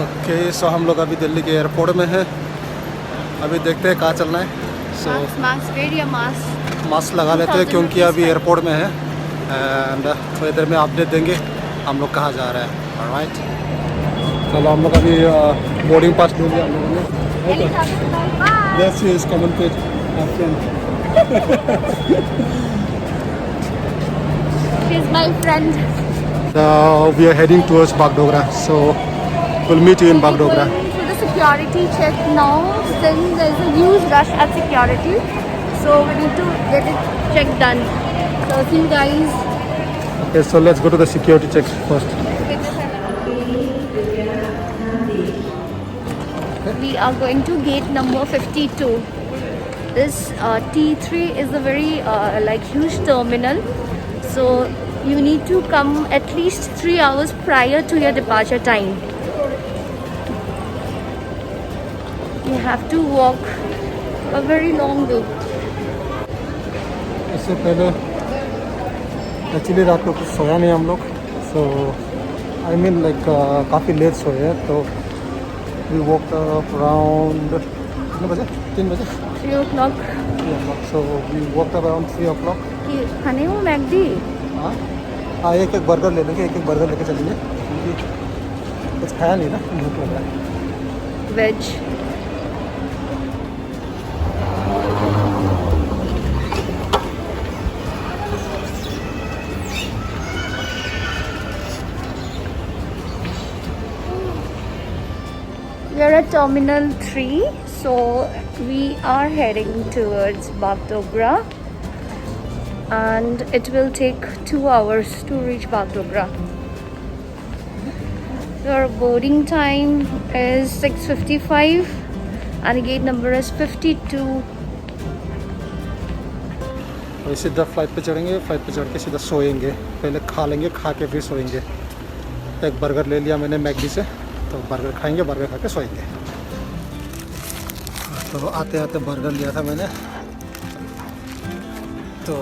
Okay so हम लोग अभी दिल्ली के एयरपोर्ट में हैं। अभी देखते हैं कहाँ चलना है। सो मास्क लगा लेते हैं क्योंकि अभी एयरपोर्ट में है एंड थोड़ी देर में अपडेट देंगे हम लोग कहाँ जा रहे हैं। ऑलराइट चलो हम लोग अभी बोर्डिंग पास ले लिया हम लोगों ने। Yes is common page She's my friend. We are heading towards Bagdogra, so we'll meet you in Bagdogra. We're going through the security check now. Since there's a huge rush at security, so we need to get it check done. So see you guys. Okay, so let's go to the security checks first. We are going to gate number 52. This T3 is a very huge terminal. So you need to come at least 3 hours prior to your departure time. You have to walk a very long way. इससे पहले actually रात को कुछ सोया नहीं हम लोग, सो I mean like काफ़ी late सोए हैं। तो वी वॉक अराउंड कितने बजे 3 बजे 3 o'clock. So we walk around 3 o'clock. खाने हो मैगडी? हाँ एक बर्गर ले लेंगे, एक बर्गर लेके चलेंगे क्योंकि कुछ खाया नहीं ना, भूख लग रहा है। Veg We are at Terminal 3, so we are heading towards Bagdogra and it will take 2 hours to reach Bagdogra. Your boarding time is 6:55 and gate number is 52. और सीधा फ्लाइट पे चढ़ेंगे, फ्लाइट पे चढ़ के सीधा सोएंगे। पहले खा लेंगे, खा के फिर सोएंगे। एक बर्गर ले लिया मैंने मैकडी से, तो बर्गर खाएंगे, बर्गर खा के सोएंगे। तो आते आते बर्गर लिया था मैंने, तो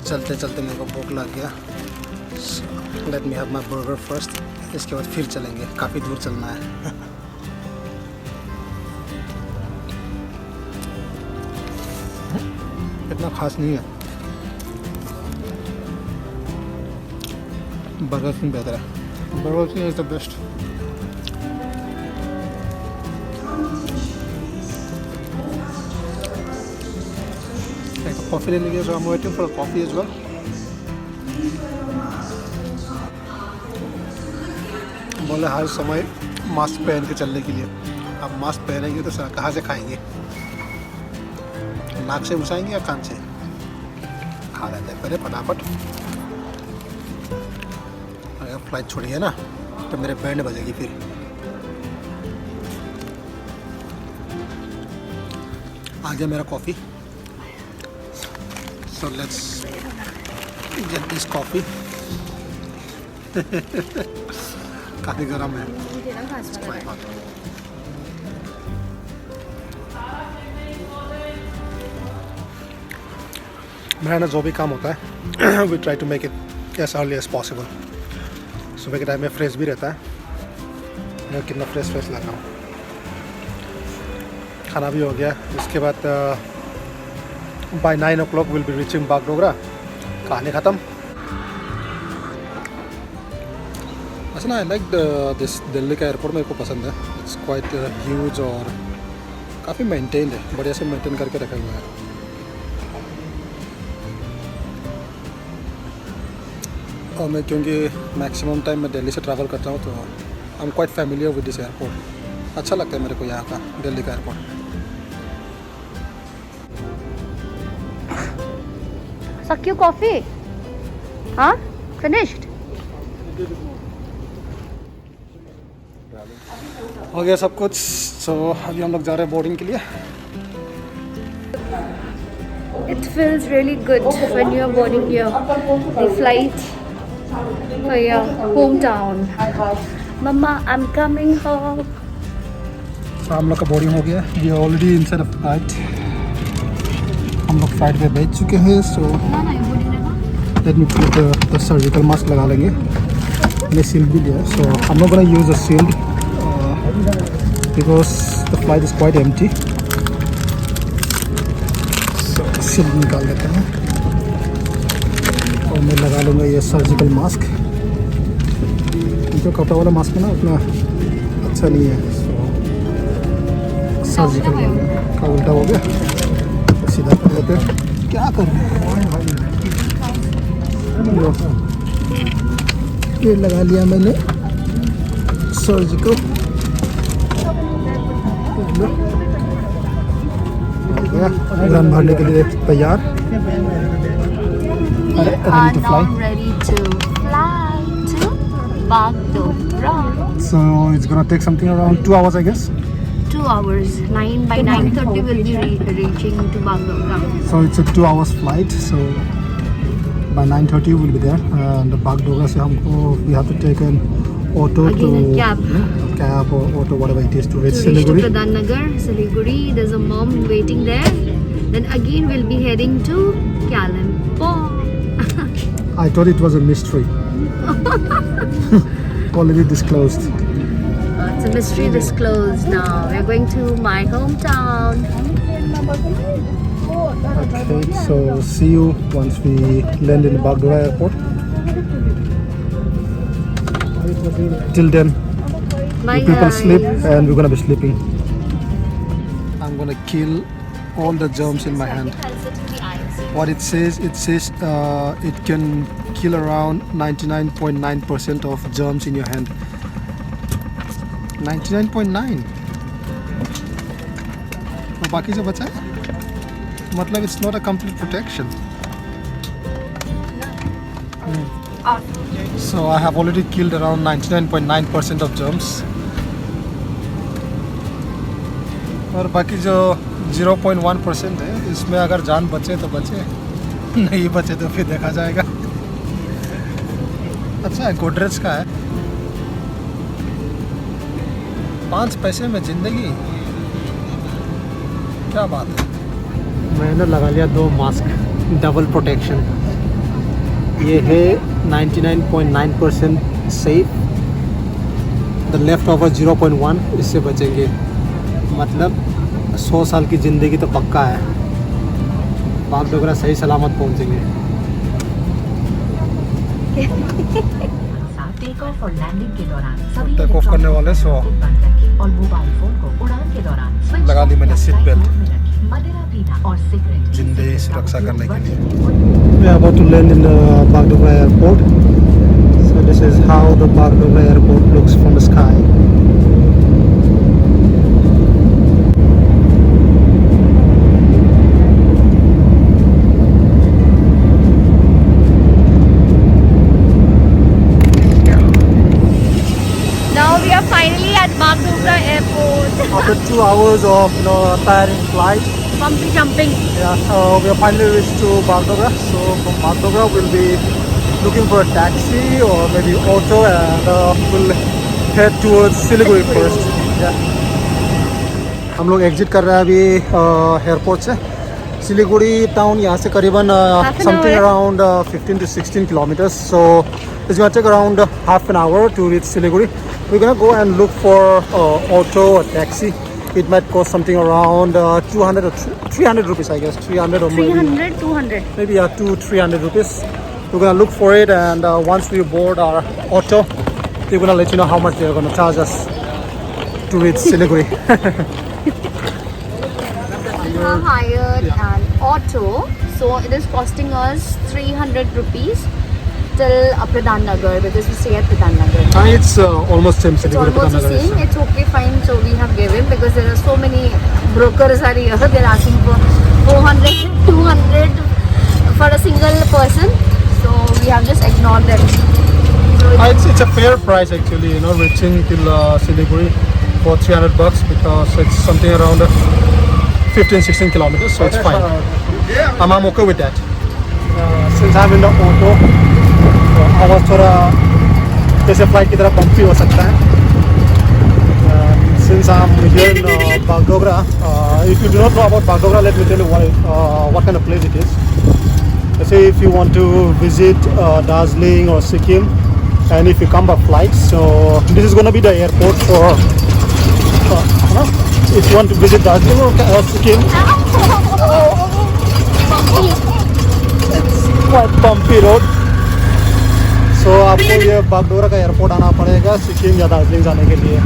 चलते चलते मेरे को भूख लग गया। Let me have my burger first, इसके बाद फिर चलेंगे, काफ़ी दूर चलना है। इतना खास नहीं है, बर्गर किंग बेहतर है। Burger King is the best. Coffee ले लीजिए, so I am waiting for coffee as well. बोले हर समय मास्क पहन के चलने के लिए। अब मास्क पहनेंगे तो सर कहाँ से खाएंगे? नाक से घुसाएंगे या कान से? खा लेते हैं पहले फटाफट। अगर फ्लाइट छोड़ी है ना तो मेरे बैंड बजेगी फिर। आ गया मेरा coffee. So let's get this coffee. काफ़ी गर्म है। मेरा ना जो भी काम होता है we try to make it as early as possible. सुबह के टाइम में फ्रेश भी रहता है। मैं कितना फ्रेश लग रहा हूँ। खाना भी हो गया, उसके बाद by 9 o'clock we'll be reaching Bagdogra. कहानी ख़त्म। अच्छा ना, आई लाइक दिस दिल्ली का एयरपोर्ट मेरे को पसंद है। इट्स क्वाइट ह्यूज और काफ़ी मेंटेन्ड है, बढ़िया से मेंटेन करके रखा हुआ है। और मैं क्योंकि मैक्सिमम टाइम मैं दिल्ली से ट्रैवल करता हूँ, तो I am quite familiar with this airport. अच्छा लगता है मेरे को यहाँ का दिल्ली का airport. Suck your coffee? Huh? Finished? हो गया सब कुछ। सो अभी हम लोग जा रहे हैं बोर्डिंग के लिए। It feels really good when you are boarding here. The flight for your hometown. Mama, I'm coming home. So हम लोग का बोर्डिंग हो गया। We are already inside of flight. हम लोग फ्लाइट पे बैठ चुके हैं। So let me put the surgical mask लगा लेंगे। मैंने शील्ड भी लिया। सो हम लोग gonna use a shield because the flight is quite empty. So shield निकाल लेते हैं और मैं लगा लूँगा ये सर्जिकल मास्क. जो कपड़ा वाला मास्क है ना उतना अच्छा नहीं है. सर्जिकल का उल्टा हो गया. सीधा कर लेते हैं. क्या कर रहे हैं ये लगा लिया मैंने सर्जिकल. उड़ान भरने के लिए तैयार. We are now ready to fly to Bagdogra. So it's gonna take something around 2 hours, I guess. 2 hours. 9:30 will be reaching to Bagdogra. So it's a 2 hours flight. So by 9:30 we'll be there. And Bagdogra se humko we have to take an auto Again, a cab. cab or auto, whatever it is, to reach To reach to Siliguri. Pradhan Nagar, Siliguri. There's a mom waiting there. Then again we'll be heading to Kalimpong. I thought it was a mystery. Already disclosed. It's a mystery disclosed now. We're going to my hometown. Okay, so see you once we land in Bagdogra airport. Till then, Bye you people guys. sleep and we're gonna be sleeping. I'm gonna kill all the germs in my hand. What it says it can kill around 99.9% of germs in your hand. 99.9. और बाकी जो बचा है मतलब it's not a complete protection. So I have already killed around 99.9% of germs. और बाकी जो 0.1% है इसमें अगर जान बचे तो बचे, नहीं बचे तो फिर देखा जाएगा. अच्छा है, गोदरेज का है. 5 पैसे में ज़िंदगी, क्या बात है. मैंने लगा लिया 2 मास्क, डबल प्रोटेक्शन. ये है 99.9% सेफ. द लेफ्ट ओवर 0.1, इससे बचेंगे. मतलब 100 साल की ज़िंदगी तो पक्का है. बागडोगरा सही सलामत पहुंचेंगे. टेक ऑफ और लैंडिंग के दौरान सभी टेक ऑफ करने वाले सो और मोबाइल फोन को उड़ान के दौरान लगा ली मैंने सीट बेल्ट मदिरा पीना और सिगरेट जिंदगी सुरक्षा करने के लिए. We are about to land in the Bagdogra airport. So this is how the Bagdogra airport looks from the sky. Now we are finally at Bagdogra airport. After 2 hours of tiring flight, Bumpy jumping. yeah, we are finally reached to Bagdogra. So from Bagdogra we'll be looking for a taxi or maybe auto, and we'll head towards Siliguri first. Yeah. हम लोग exit कर रहे हैं अभी airport से. Siliguri town यहाँ से करीबन something around 15 to 16 kilometers. So it's gonna take around half an hour to reach Siliguri. We're gonna go and look for auto or taxi. It might cost something around 200 or 300 rupees, I guess. 300 or 300, 200. maybe 200-300 rupees. We're gonna look for it, and once we board our auto, we're gonna let you know how much they're gonna charge us to reach Siliguri. We have hired an auto, so it is costing us 300 rupees till Pradhan Nagar, because we stay at Pradhan Nagar. It's almost same It's Siliguri. almost the same. It's okay, fine. So we have given, because there are so many brokers are here. They're asking for 400, 200 for a single person. So we have just ignored them. So It's a fair price actually, reaching till Siliguri for $300 because it's something around 15-16 kilometers, so it's fine. I'm okay with that. Since I'm in the auto, आवाज़ थोड़ा जैसे flight की तरह bumpy हो सकता है. Since I'm here in Bagdogra, if you do not know about Bagdogra, let me tell you what kind of place it is. Let's say if you want to visit Darjeeling or Sikkim, and if you come by flight, so this is going to be the airport for if you want to visit Darjeeling or Sikkim, it's quite bumpy road. So आपको ये बागडोगरा का airport आना पड़ेगा सिक्किम या दार्जिलिंग जाने के लिए।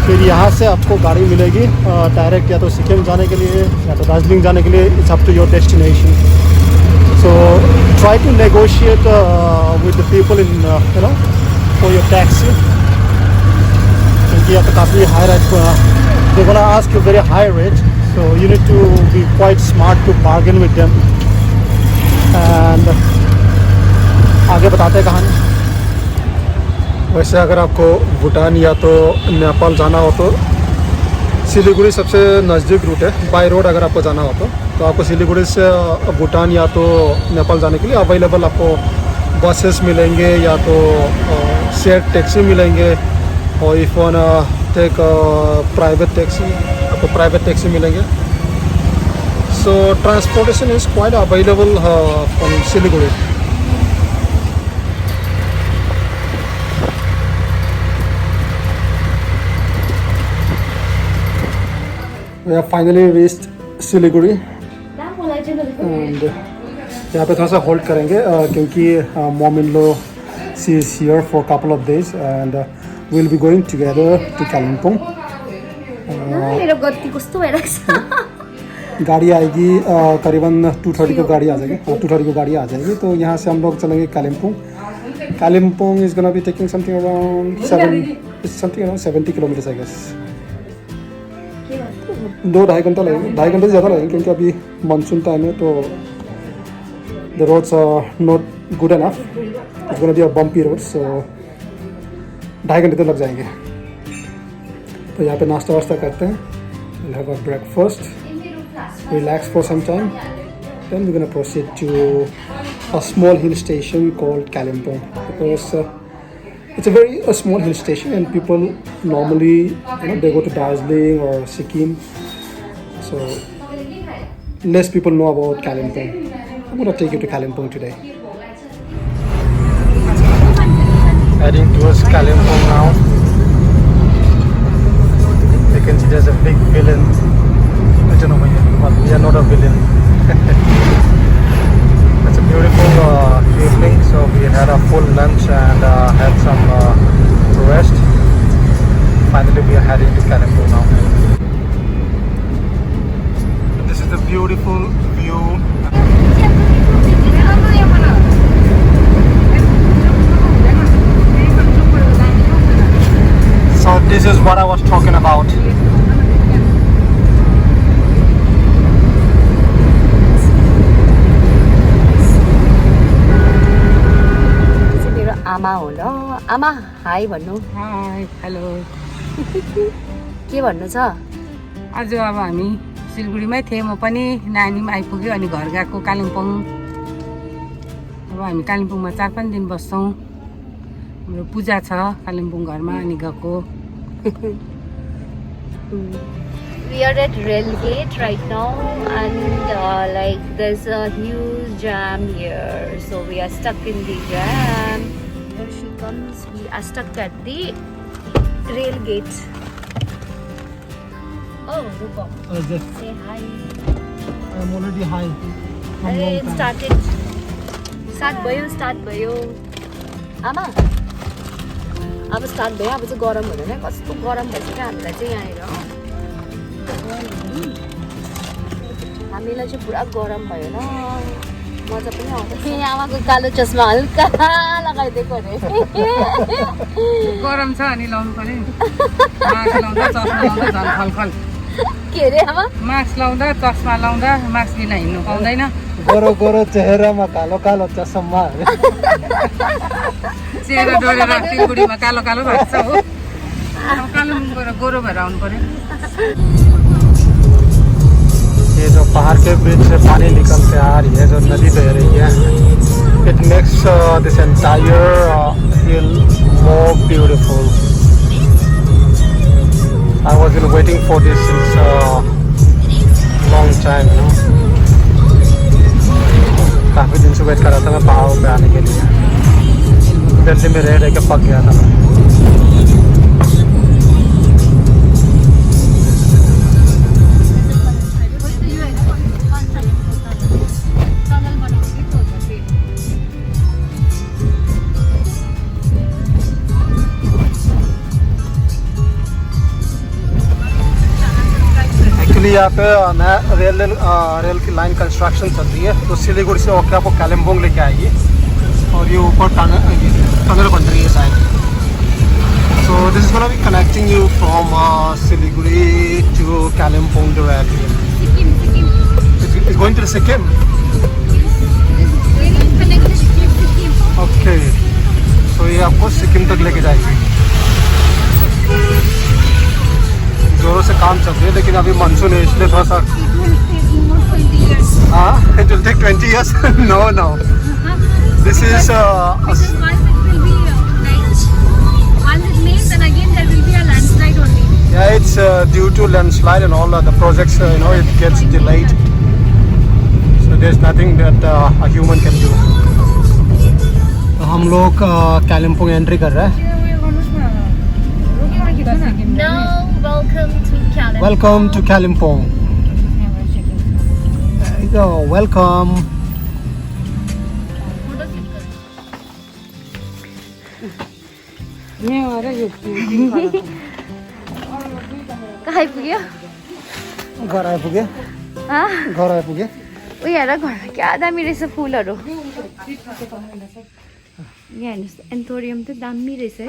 फिर यहाँ से आपको गाड़ी मिलेगी डायरेक्ट या तो सिक्किम जाने के लिए या तो दार्जिलिंग जाने के लिए। It's up to your destination. So try to negotiate with the people in you know for your taxi, क्योंकि यहाँ तो काफ़ी high rate they gonna ask you very high rate, so you need to be quite smart to bargain with them. And आगे बताते हैं कहानी। वैसे अगर आपको भूटान या तो नेपाल जाना हो तो सिलीगुड़ी सबसे नज़दीक रूट है। बाय रोड अगर आपको जाना हो तो आपको सिलीगुड़ी से भूटान या तो नेपाल जाने के लिए अवेलेबल आपको बसेस मिलेंगे या तो शेयर टैक्सी मिलेंगे, और if one take private taxi आपको प्राइवेट टैक्सी मिलेंगे। So transportation is quite available from Siliguri. We have finally reached Siliguri and यहाँ पे थोड़ा सा होल्ड करेंगे क्योंकि mom in law she is here for a couple of days and we'll be going together to Kalimpong। मेरो गति कस्तो भइरहेको छ। गाड़ी आएगी करीबन 2:30 को गाड़ी आ जाएगी, 2:30 को गाड़ी आ जाएगी। तो यहाँ से हम लोग चलेंगे Kalimpong. Kalimpong is gonna be taking something around 70 kilometers I guess। 2-2.5 घंटा लगेंगे, 2.5 घंटे से ज़्यादा लगेंगे क्योंकि अभी मानसून टाइम है तो the roads are not good enough. It's gonna be a bumpy road, so 2.5 घंटे तो लग जाएंगे। तो यहाँ पे नाश्ता वास्ता करते हैं, we'll have a breakfast, relax for some time, then we're gonna proceed to a small hill station called Kalimpong because it's a very small hill station and people normally they go to Darjeeling or Sikkim, so less people know about Kalimpong. I'm going to take you to Kalimpong today. Heading towards Kalimpong now. You can see there's a big villain written over here, but we are not a villain. It's a beautiful evening, so we had a full lunch and had some rest. Finally we are heading to Kalimpong now. This is the beautiful view. So this is what I was talking about. आमा हो ल। आमा high भन्नु। Hi hello. के भन्नु छ? आज अब हामी सिलगढीमै थिएँ, म पनि नानी पनि आइपुग्यो अनि घर गएको कालिम्पोङ। अब हामी कालिम्पोङमा 4-5 दिन बस्छौँ। हाम्रो पूजा छ कालिम्पोङ घरमा अनि गएको। We are at Railgate right now and like there's a huge jam here, so we are stuck in the jam. Here she comes. We are stuck at the Railgate. Oh, Rupa. Say hi. I'm already high. It started. Start भयो. आमा अब start भयो। अब चाहिँ गरम हुँदैन, कस्तो गरम भइसक्यो हामीलाई चाहिँ यहाँनिर। हामीलाई चाहिँ पुरा गरम भयो ल, मजा पनि आउँछ। आमाको कालो चस्मा हल्का लगाइदिएको अरे। गरम छ अनि लाउनु पर्यो नि। मास्क लाउँदा चस्मा लाउँदा झन् खलखल। के अरे आमा? मास्क लाउँदा चस्मा लाउँदा मास्क बिना हिँड्नु पाउँदैन। गोरो गोरो चेहरामा कालो कालो चस्मा। चेहरा डढेर सिलगढीमा कालो कालो भएको छ हो। कालिम्पोङबाट गोरो भएर आउनु पर्यो। ये जो पहाड़ के बीच से पानी निकलते आ रही है, जो नदी बह रही है, it makes this entire hill more beautiful. I was been waiting for this since long time, you know. काफी दिन से वेट कर रहा था मैं पहाड़ों पे आने के लिए। दिल्ली में रह के पक गया था मैं। यहाँ पे नया रेल की लाइन कंस्ट्रक्शन चल रही है, तो सिलीगुड़ी से होकर आपको कालिम्पोंग लेके आएगी और ये ऊपर टनल बन रही है शायद। So this is gonna be connecting you from Siliguri to Kalimpong directly. It's going to Sikkim. Okay, तो ये आपको सिक्किम तक लेके जाएगी। जोरों से काम चल रही है, लेकिन अभी मानसून है इसलिए थोड़ा सा हाँ, it will take 20 years. No, no. This is Once it will be once it rains, then again there will be a landslide only. yeah, it's due to landslide and all the projects. It gets delayed. So there's nothing that a human can do. तो हम लोग Kalimpong entry कर रहे हैं। Now welcome to Kalimpong. Welcome to Kalimpong. There you go. Welcome. कहाँ आइपुग्यो? घर आइपुगे? हाँ? घर आइपुगे? उयो हेर घरमा क्या दामी रहेछ फुलहरू। यहाँ हेर्नुहोस्, एन्थोरियम त दामी रहेछ है।